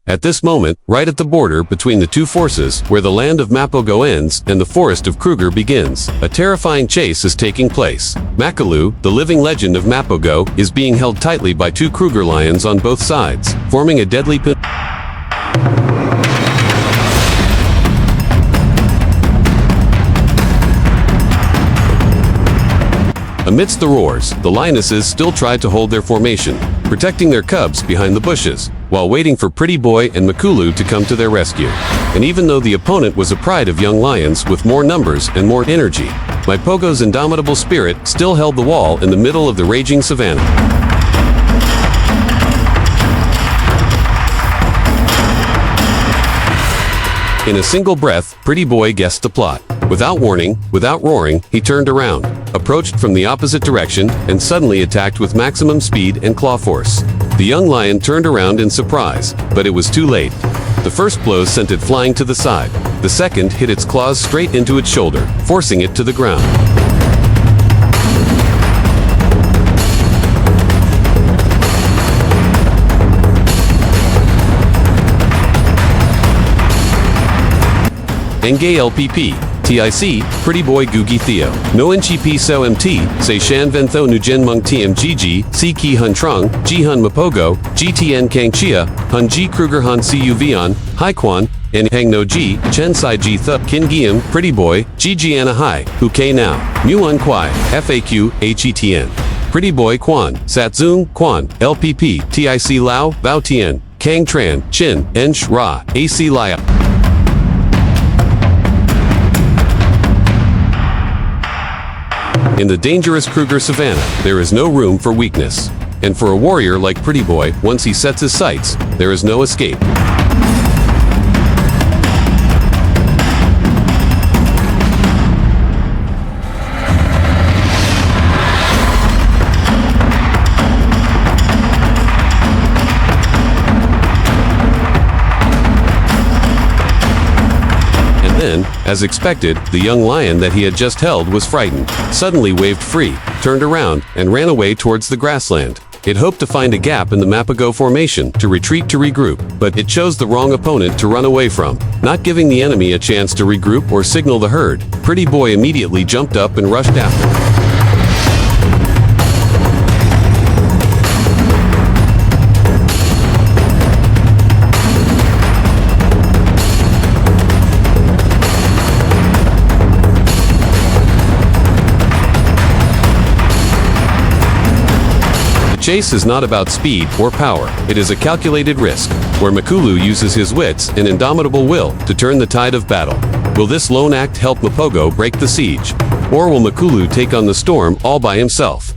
At this moment, right at the border between the two forces, where the land of Mapogo ends and the forest of Kruger begins, a terrifying chase is taking place. Makulu, the living legend of Mapogo, is being held tightly by two Kruger lions on both sides, forming a deadly pin. Amidst the roars, the lionesses still tried to hold their formation, protecting their cubs behind the bushes, while waiting for Pretty Boy and Makulu to come to their rescue. And even though the opponent was a pride of young lions with more numbers and more energy, Mapogo's indomitable spirit still held the wall in the middle of the raging savannah. In a single breath, Pretty Boy guessed the plot. Without warning, without roaring, he turned around, approached from the opposite direction, and suddenly attacked with maximum speed and claw force. The young lion turned around in surprise, but it was too late. The first blow sent it flying to the side. The second hit its claws straight into its shoulder, forcing it to the ground. Engay LPP, TIC, Pretty Boy Gugi Theo. No NCP So MT, Say Shan Ventho Nujen Mung TMGG, Si Ki Hun Trung, Ji Hun Mapogo, GTN Kang Chia, Hun Ji Kruger Han Cu Vion, Hai Quan, and Hang No Ji, Chen Sai Ji Thu, Kin Giam, Pretty Boy, Gigiana Hai, Hu K Now, Muan Kwai, FAQ, HETN. Pretty Boy Quan, Satzung, Quan, LPP, TIC Lao, Bao Tien, Kang Tran, Chin, Ensh Ra, AC Laya. In the dangerous Kruger savannah, there is no room for weakness. And for a warrior like Pretty Boy, once he sets his sights, there is no escape. Then, as expected, the young lion that he had just held was frightened, suddenly waved free, turned around, and ran away towards the grassland. It hoped to find a gap in the Mapogo formation, to retreat to regroup, but it chose the wrong opponent to run away from. Not giving the enemy a chance to regroup or signal the herd, Pretty Boy immediately jumped up and rushed after. The chase is not about speed or power, it is a calculated risk, where Makulu uses his wits and indomitable will to turn the tide of battle. Will this lone act help Mapogo break the siege? Or will Makulu take on the storm all by himself?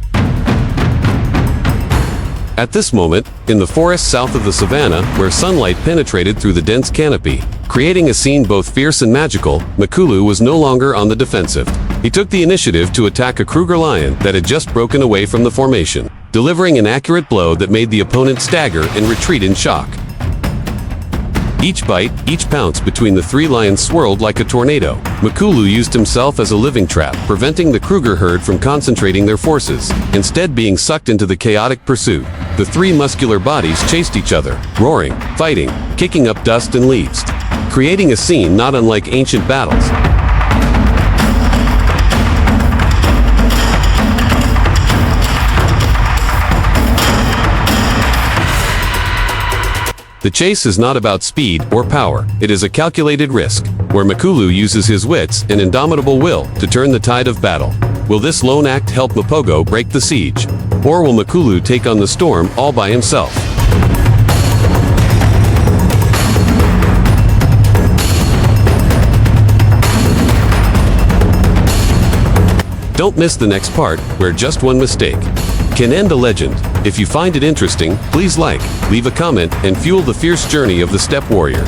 At this moment, in the forest south of the savannah, where sunlight penetrated through the dense canopy, creating a scene both fierce and magical, Makulu was no longer on the defensive. He took the initiative to attack a Kruger lion that had just broken away from the formation, delivering an accurate blow that made the opponent stagger and retreat in shock. Each bite, each pounce between the three lions swirled like a tornado. Makulu used himself as a living trap, preventing the Kruger herd from concentrating their forces, instead being sucked into the chaotic pursuit. The three muscular bodies chased each other, roaring, fighting, kicking up dust and leaves, creating a scene not unlike ancient battles. The chase is not about speed or power, it is a calculated risk, where Makulu uses his wits and indomitable will to turn the tide of battle. Will this lone act help Mapogo break the siege? Or will Makulu take on the storm all by himself? Don't miss the next part, where just one mistake can end a legend. If you find it interesting, please like, leave a comment, and fuel the fierce journey of the Steppe Warriors.